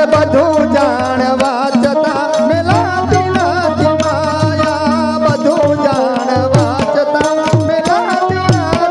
બધું જાણવા છતાં મેલાતી નથી માયા બધું જાણવા છતાં મેલાતી નથી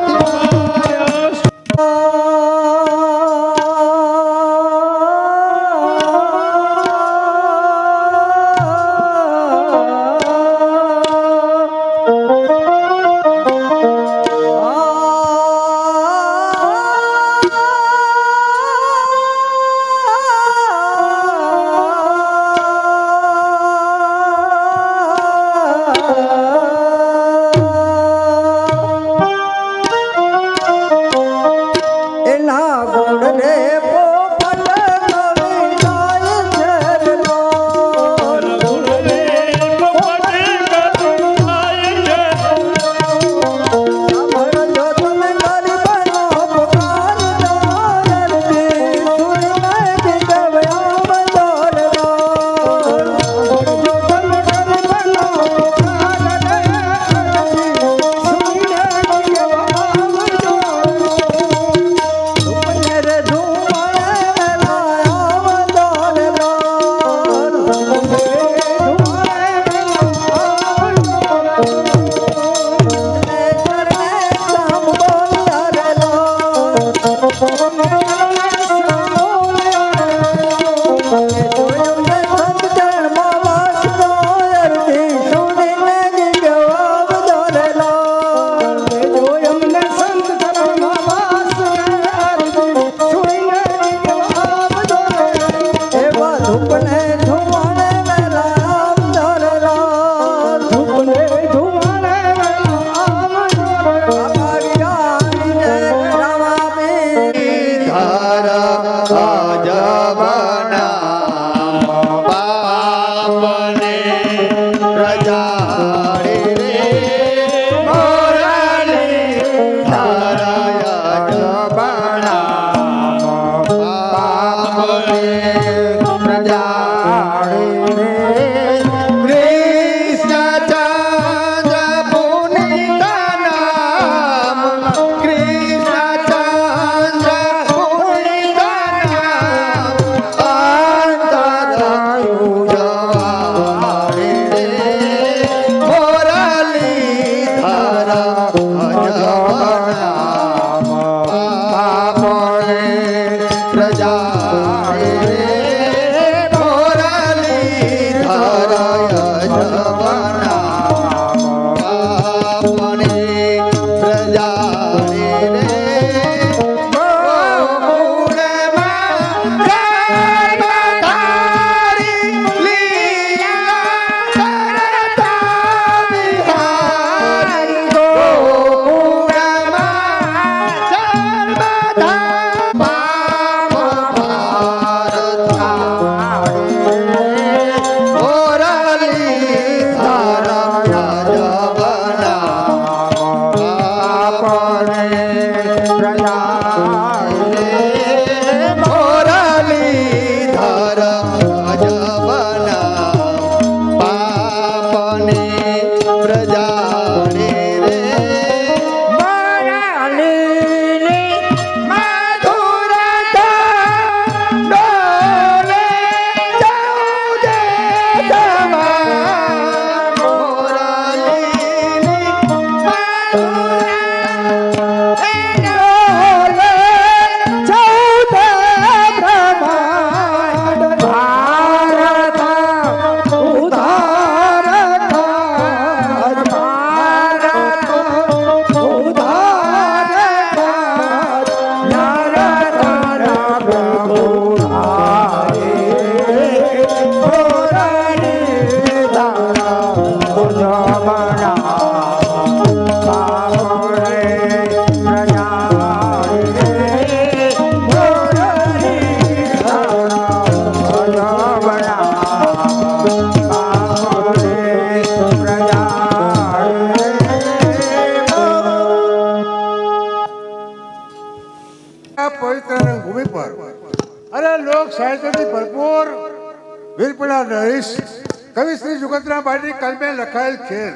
કવિ શ્રી જુગતરામ બારી કલમે લખાયેલ ખેલ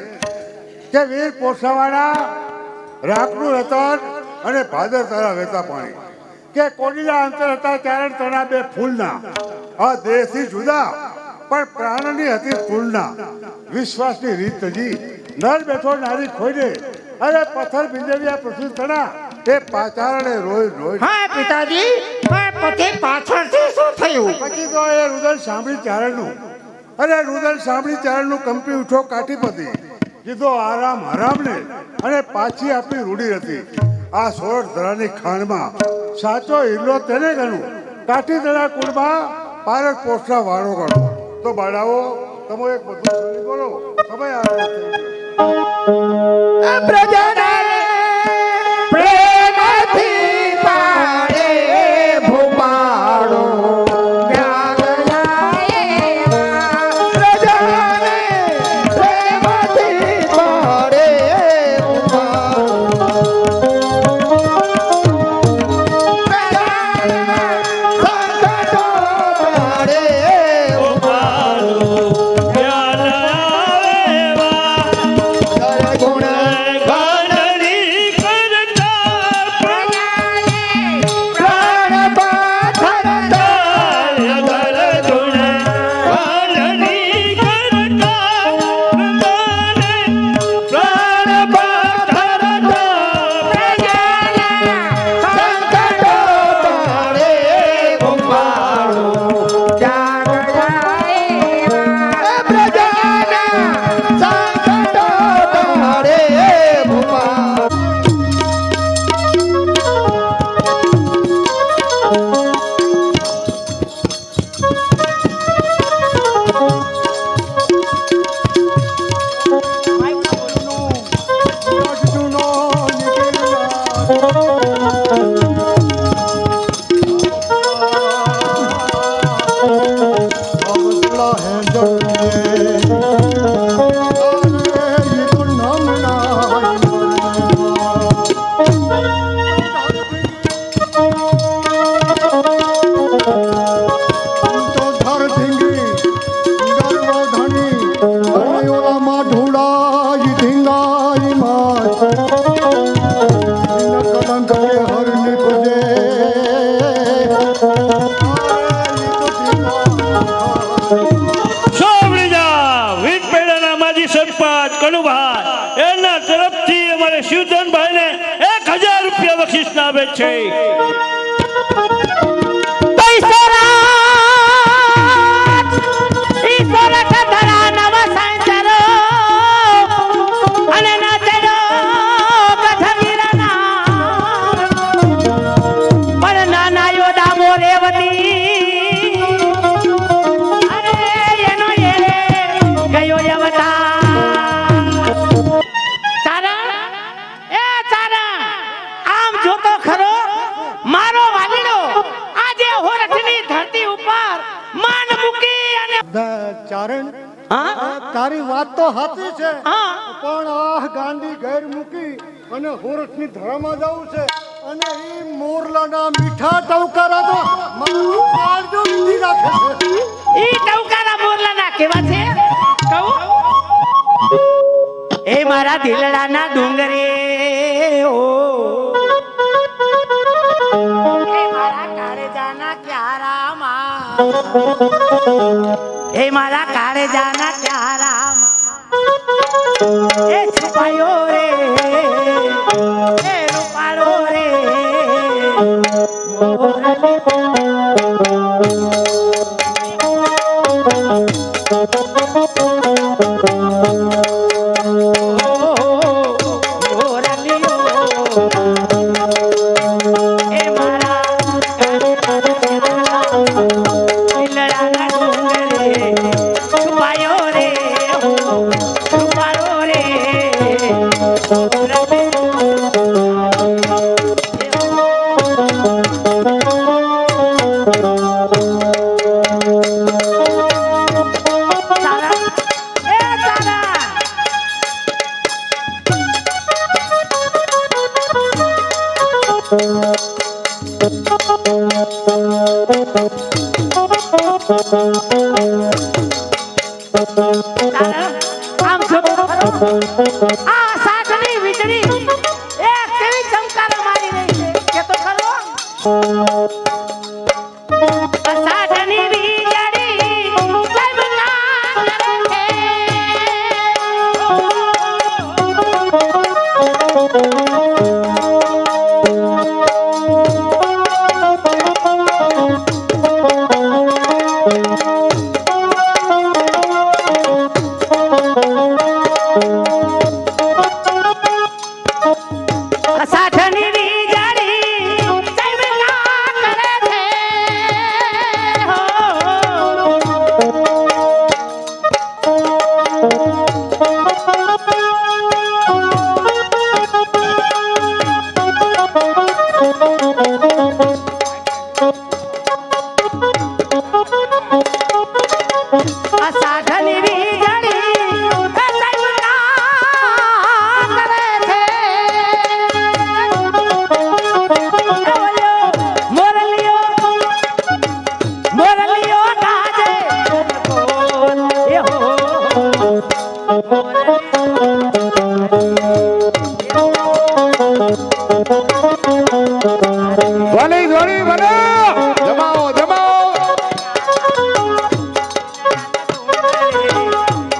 કે વીર પોષાવાળા રાખનું રતન અને ભાદર તારા વહેતા પાણી કે કોડીના અંતર હતા ત્યારે તણા બે ફૂલના આ દેહથી જુદા પણ પ્રાણની હતી ફૂલના વિશ્વાસની રીત તજી નર બેઠો નારી ખોઈ અરે પથ્થર બિંદવ્યા પૃથ્વી તણા એ પાચારણે રોય રોય હા પિતાજી પણ પછી પાછળથી શું થયું પછી તો એ રુદન સાંભળી ચારણનું અરે રુદન સાંભળી ચારણનું કંપી ઉઠો કાઠીપતિ કીધો આરામ હરામને અને પાછી આપણી રૂડી હતી આ સોરઠ ધરાની ખાણમાં સાચો હિલ્લો તેને ગણું કાઠી ધરા કુળમાં પારક પોસ્ટના વાળો ગણો તો બાળાઓ તમે એક બધું સમજી બોલો સમય આવે પ્રજાને પ્રેમથી પાડે ભૂપાળો પ્રજાને પ્રેમથી પાડે એના તરફથી અમારે શિવધનભાઈ ને 1000 રૂપિયા બક્ષિસ આપે છે ચારણ તારી વાત તો સાચી છે પણ આ ગાંડી ગેર મૂકી અને હોરઠની ધરામાં જવું છે અને ઈ મોરલાના મીઠા ટવકારા તો મારું કાળજો લીધી રાખે છે ઈ ટવકારા મોરલાના કેવા છે કહું એ મારા દિલડાના ડુંગરે ઓ એ મારા કાળજાના ક્યારામાં એ મારા કાળજાના ક્યારામાં એ છુપાયો રે એ રૂપાળો રે અષાઢની વીજળી ચમકા કરે અષાઢની વીજળી ચમકા કરે છે અષાઢની વીજળી ચમકા કરે છે મોરલીઓ ગાજે એ હો વાલી જોડી બનો જમાઓ જમાઓ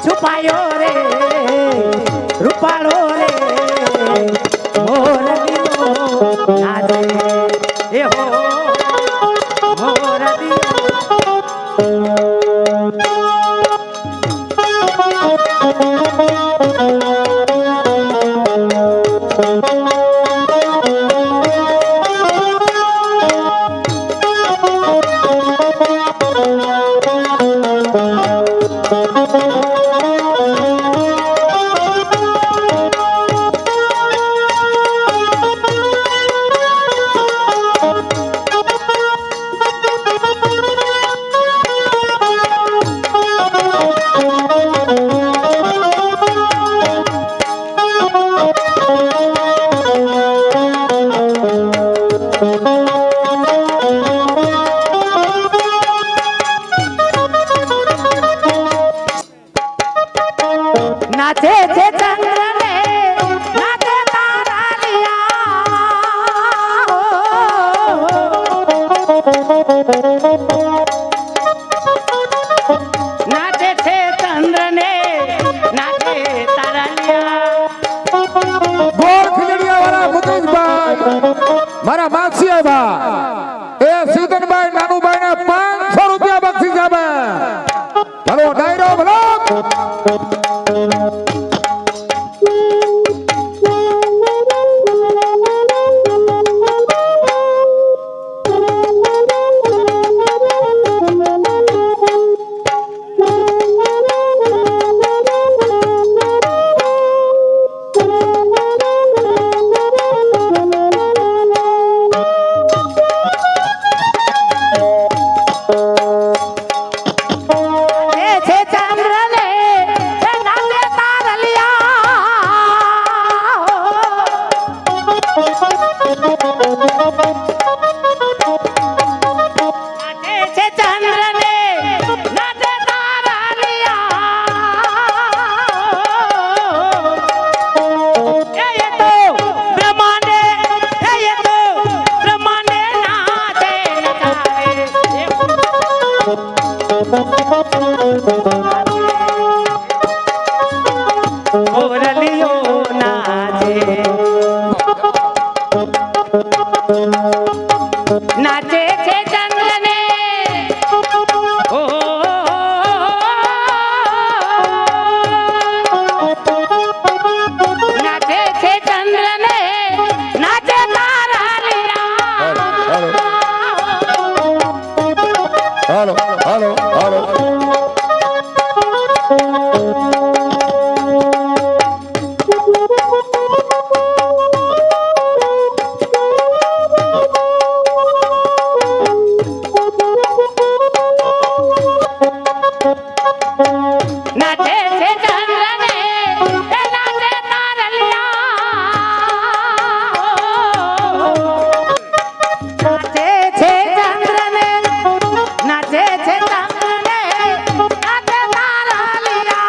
છુપાયો રે રૂપાળો રે મોરલીઓ ગાજે એ હો મોરલીઓ નાચે છે ચંદ્રને નાચે તારાલિયા નાચે છે ચંદ્રને નાચે તારાલિયા ગોળ ખીજડીયા વાળા મુકેશભાઈ મારા માગસી આવ્યા એ સીતનભાઈ નાનુભાઈ ને 500 રૂપિયા બક્ષીસ આપે ચલો ડાયરો ભલો નાચે છે ચંદ્રને નાચે નાચે છે ચંદ્રને નાચે તારાલિયા એ તો બ્રહ્માંડે નાચે મોરલીઓ નાચે નાચે છે ચંદ્રને ઓ નાચે છે ચંદ્રને નાચે તારાલિયા હાલો હાલો હાલો નાચે છે ચંદ્રને નાચે તારાલિયા નાચે છે ચંદ્રને નાચે છે ચંદ્રને નાચે તારાલિયા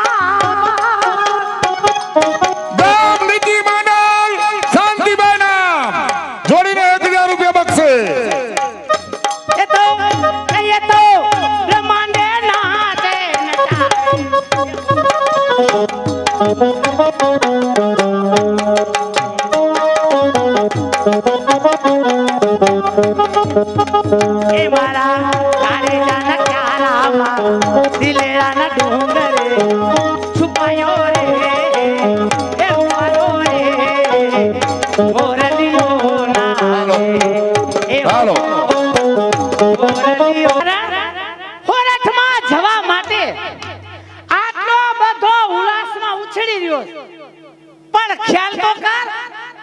ગામ નિકી મંડળ શાંતિબાઈ નામ જોડીને 1000 રૂપિયા બક્ષીસ દિલેરાના ડુંગરે છુપાયો રે એ મારો રે મોરલીઓ ના એ હાલો. મોરલીઓ હોરઠમાં જવા માટે આટલો બધો ઉલ્લાસમાં ઉછળી રહ્યો છે. પણ ખ્યાલ તો કર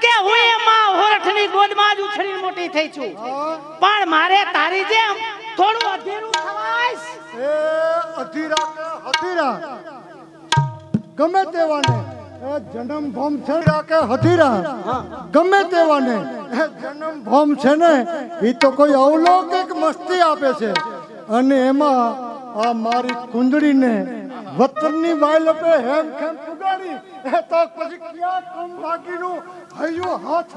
કે હું એમાં હોરઠની ગોદમાં જ ઉછળી મોટી થઈ છું. પણ મારે તારી જેમ થોડું અધીરું થવાય. એ અધીરા કે હધીરા ગમે તેવાને એ જન્મ ભોમ છે કે હધીરા ગમે તેવાને એ જન્મ ભોમ છે ને એ તો કોઈ અવલૌકિક મસ્તી આપે છે. અને એમાં આ મારી કુંડળીને વતનની વાયલપે હેમ ખેમ પુગાડી એ તો પછી ક્યાં કમ ભાગીનું હૈયું હાથ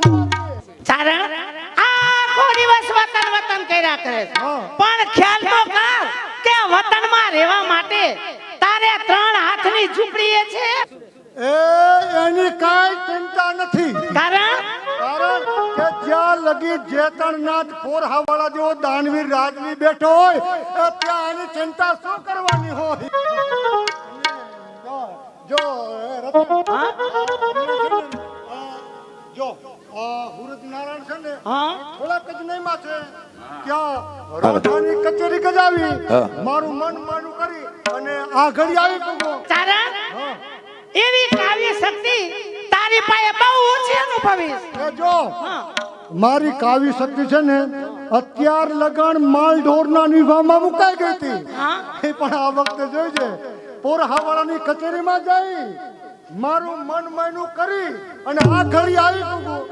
ચારણ આખો દિવસ વતન વતન કર્યા કરે છે. પણ ખ્યાલ તો કર કે વતનમાં રહેવા માટે તારે 3 હાથની ઝૂંપડી છે. એ એની કાંઈ ચિંતા નથી. કારણ કે જ્યાં લગી જેતણનાથ ફોરહાવાળા જેવો દાનવીર રાજવી બેઠો હોય ત્યાં એની ચિંતા શું કરવાની હોય. જો જો હુરત નારાયણ છે ને થોડાક જ નહીમાં છે ત્યાં રાજાની કચેરી ગજાવી મારું મન માનું કરી અને આ ઘડી આવી ગયો. ચારણ એવી કાવ્ય શક્તિ તારી પાસે બહુ ઓછી અનુભવીશ. એ જો મારી કાવી શક્તિ છે ને અત્યાર લગન માલ ઢોરના નિભાવમાં મુકાઈ ગઈ હતી. એ પણ આ વખતે જોઈજે પોરહાવાળાની કચેરીમાં જઈ મારું મન માયનું કરી અને આ ઘડી આવી ગયું.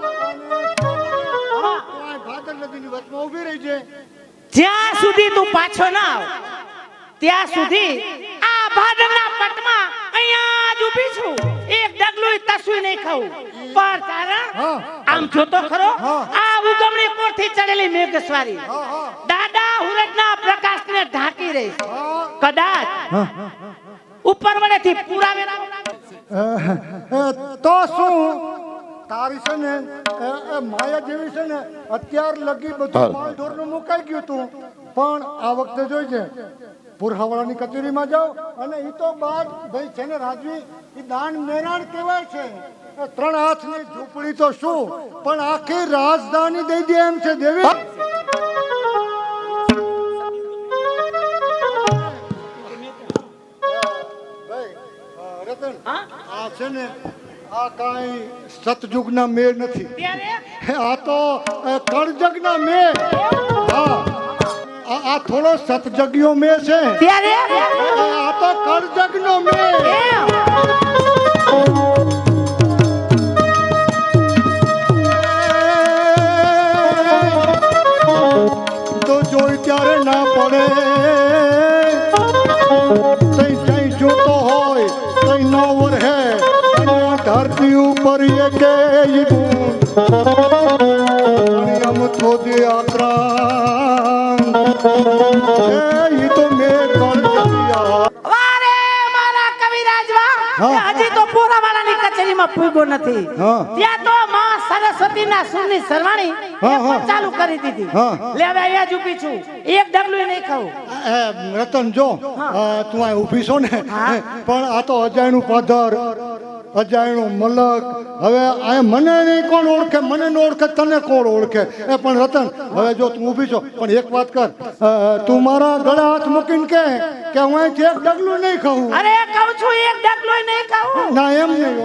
ભાદર નદીની વચમાં ઊભી રહી છે. જ્યાં સુધી તું પાછો ના આવ ત્યાં સુધી આ ભાદરના પટમાં અહીંયા જ ઊભી છું. એક ડગલું તસવી નહીં ખાવું. પર તારા આમ જોતો ખરો આ ઉગમણી કોરથી ચડેલી મેઘસ્વારી દાદા હુરતના પ્રકાશને ઢાંકી રહી છે. કદાચ ઉપર વડેથી પુરાવે તો શું તારી છે ને એ માયા જેવી છે ને અત્યાર લગી બધું માલ ઢોરનું મુકાઈ ગયું હતું. પણ આ વખતે જોઈજે પુરહાવાળાની કચેરીમાં જાઓ અને એ તો બાદ ભાઈ છે ને રાજવી એ દાન મેરાણ કહેવાય છે. 3 હાથની ઝૂંપડી તો શું પણ આખી રાજધાની દઈ દે એમ છે દેવી. રતન આ છે ને આ કાંઈ સતયુગના મેળ નથી. આ તો કળજગના મેળ. હા આ થોડો સતજગ્યો મેળ છે. આ તો કળજગનો મેળ. તો જોઈ ત્યારે ના પડે તઈ જઈ જોતો હોય તઈ ન વરહે ધરતી ઉપર એક આમ થોડી આક્રાંત એ તો મેં વારે મારા કવિરાજ વાહ હજી તો પોરાવાળાની કચેરીમાં પૂગો નથી. ત્યાં તો માં સરસ્વતીના સુરની સરવાણી ચાલુ કરી દીધી. લે હવે અહીંયા જ ઊભી છું. એક ડગલું નહીં ખાવું. રતન જો તું આ ઊભી છો ને પણ આ તો અજાયણું પાદર અજાયણું મલક. હવે આ મને નહીં કોણ ઓળખે મને ન ઓળખે તને કોણ ઓળખે. એ પણ રતન હવે જો તું ઊભી છો પણ એક વાત કર તું મારા ગળે હાથ મૂકીને કે હું અહીંથી એક ડગલું નહીં ખાવું. અરે કહું છું એક ડગલું નહીં ખાવું. ના એમ નહીં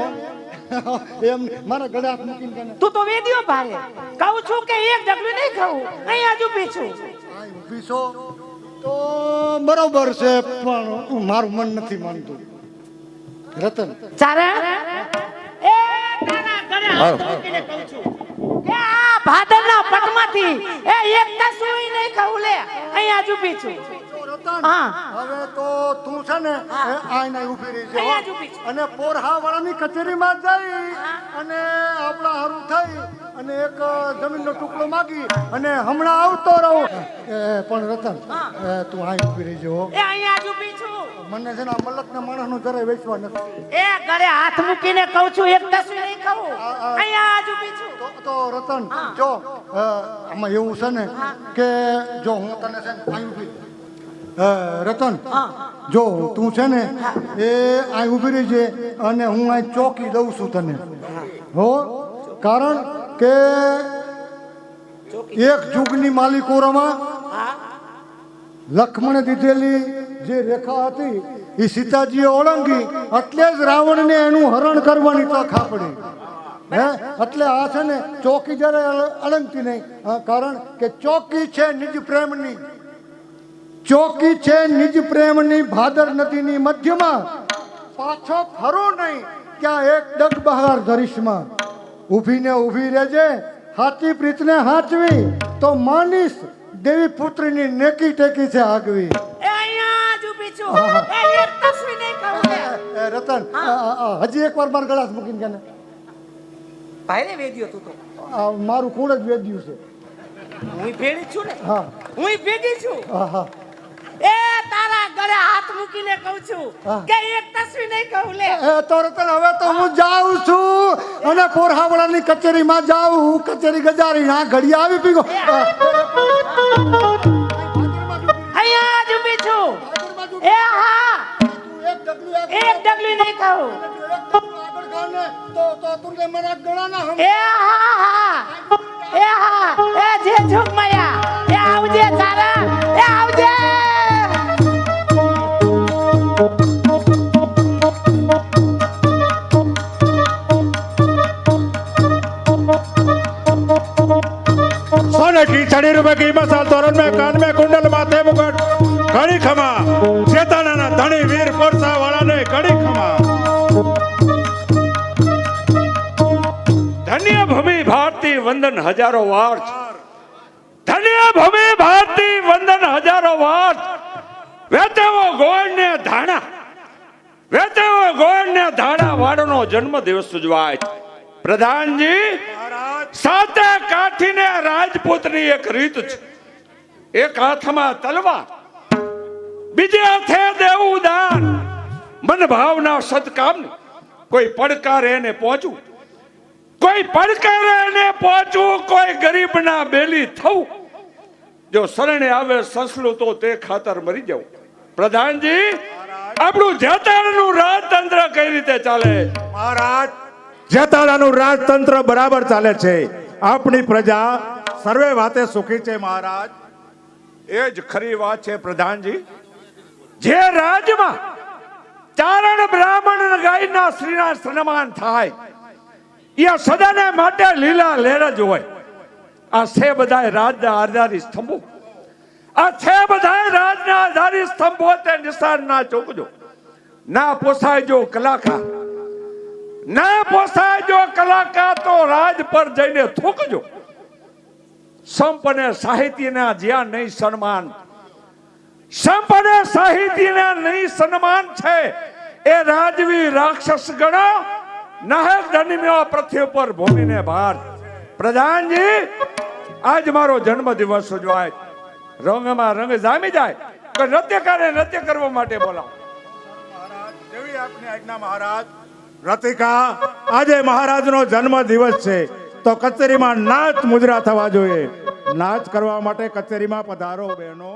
એમ મારા ગળે હાથ મૂકીને કે તું તો વેદીઓ ભારે કહું છું કે એક ડગલું નહીં ખાવું. અહીંયા જ ઊભી છું. ઊભી છો તો બરોબર છે પણ મારું મન નથી માનતું. રતન ચારણ એ તારા ગળે હાથ મૂકીને કહું છું કે આ ભાદરના પટમાંથી એ એક તસવી નહીં ખાવું. લે અહીંયા જ ઊભી છું. હવે તો તું છે ને આઈને ઊભી રહી છે અને પોરહાવાળાની કચેરીમાં જઈ અને આપણા હારું થઈ અને એક જમીનનો ટુકડો માગી અને હમણાં આવતો રહું. પણ રતન તું અહીં ઊભી રહી જો. એ અહીંયા જ ઊભી છું. મને છે ને આ મલકના માણસનું જરાય વેચવા નથી. એ ગળે હાથ મૂકીને કહું છું એક તસવી નહીં ખાવું. અહીંયા જ ઊભી છું. તો રતન જો આમાં એવું છે ને કે જો હું તને છે ને અહીં ઊભી રતન હા જો તું છે ને એ આ ઊભી રહી છે અને હું આ ચોકી દઉં છું તને હો કારણ કે એક જુગની માલિકોરામાં હા લક્ષ્મણે દીધેલી જે રેખા હતી એ સીતાજીએ ઓળંગી એટલે જ રાવણને એનું હરણ કરવાની તક આપણી હે એટલે આ છે ને ચોકી જ્યારે અળંગતી નહીં કારણ કે ચોકી છે નિજ પ્રેમની ચોકી છે નિજ પ્રેમની ભાદર નદીની મધ્યમાં પાછો ફરો નહીં ક્યાં એક ડગ બહાર ધરીશમાં ઊભી ને ઊભી રહેજે હાચી પ્રીતને હાચવી તો માનીશ દેવી પુત્રીની નેકી ટેકી છે આગવી એ અહીંયા જ ઊભી છું એ એક તસવીર નહીં કહું લે રતન હજી એક વાર માર ગળાસ મૂકીને કે ને ભાઈને વેદ્યો તું તો મારું કુળ જ વેદ્યું છે હું ભેડી છું ને હા હું ભેગી છું હા હા એ તારા ગળે હાથ મૂકીને કહું છું કે એક તસવીર નહીં કહું લે એ તો રતન હવે તો હું જાઉં છું અને પોરહાવડાની કચેરીમાં જાઉં કચેરી ગજારી ના ઘડી આવી પીગો અહીંયા જ ઊભી છું એ હા એક ડગલું નહીં કહું એ હા એ જે ઝુક માયા એ આવજે તારા એ આવજે सोने की छड़ी रुपए की मसाल तोरण में कान में कुंडल माथे मुकुट कड़ी खमा चेतना ना धनी वीर पुरसा वाला ने कड़ी खमा ધન્ય ભૂમિ ભારતી વંદન હજારો વર્ષ ધન્ય ભૂમિ ભારતી વંદન હજારો વર્ષ વેતેવો ગોળ ને ધાણા વેતેવો ગોળ ને ધાણા વાળનો જન્મ દિવસ ઉજવાય પ્રધાનજી સાતે કાઠીને રાજપૂતની એક રીત છે એક હાથમાં તલવાર બીજે હાથે દેવું દાન મન ભાવના સદકામની કોઈ પડકારે એને પહોંચવું કોઈ પડકારે એને પહોંચવું કોઈ ગરીબના બેલી થવું જો શરણે આવે સસલું તો તે ખાતર મરી જવું પ્રધાનજી આપણું જેતાળનું રાજતંત્ર કઈ રીતે ચાલે મહારાજ જેતાળાનું રાજતંત્ર બરાબર ચાલે છે આપણી પ્રજા સર્વે વાતે સુખી છે મહારાજ એ જ ખરી વાત છે પ્રધાનજી જે રાજમાં ચારણ બ્રાહ્મણ ગાયના શ્રીના સન્માન થાય એ સદાને માટે લીલા લહેર જ હોય આ છે બધાય રાજના આધારી સ્તંભો આ છે બધાય રાજના આધારી સ્તંભો તે નિશાન ના ચોકજો ના પોસાય જો કલાકાર ના પોસાય જો કલાકાર તો રાજ પર જઈને થૂકજો સંપને સાહિત્યના જ્યાં નહીં સન્માન સંપને સાહિત્યના નહીં સન્માન છે એ રાજવી રાક્ષસ ગણો નાહક જન્મ્યો પૃથ્વી પર ભૂમિને ભાર પ્રધાનજી આજ મારો જન્મ દિવસ ઉજવાય રંગમાં રંગ જામી જાય કે નૃત્યકારે નૃત્ય કરવા માટે બોલાવો જેવી આપની આજ્ઞા મહારાજ રતિકા આજે મહારાજનો જન્મ દિવસ છે તો કચેરીમાં નાચ મુજરા થવા જોઈએ નાચ કરવા માટે કચેરીમાં પધારો બહેનો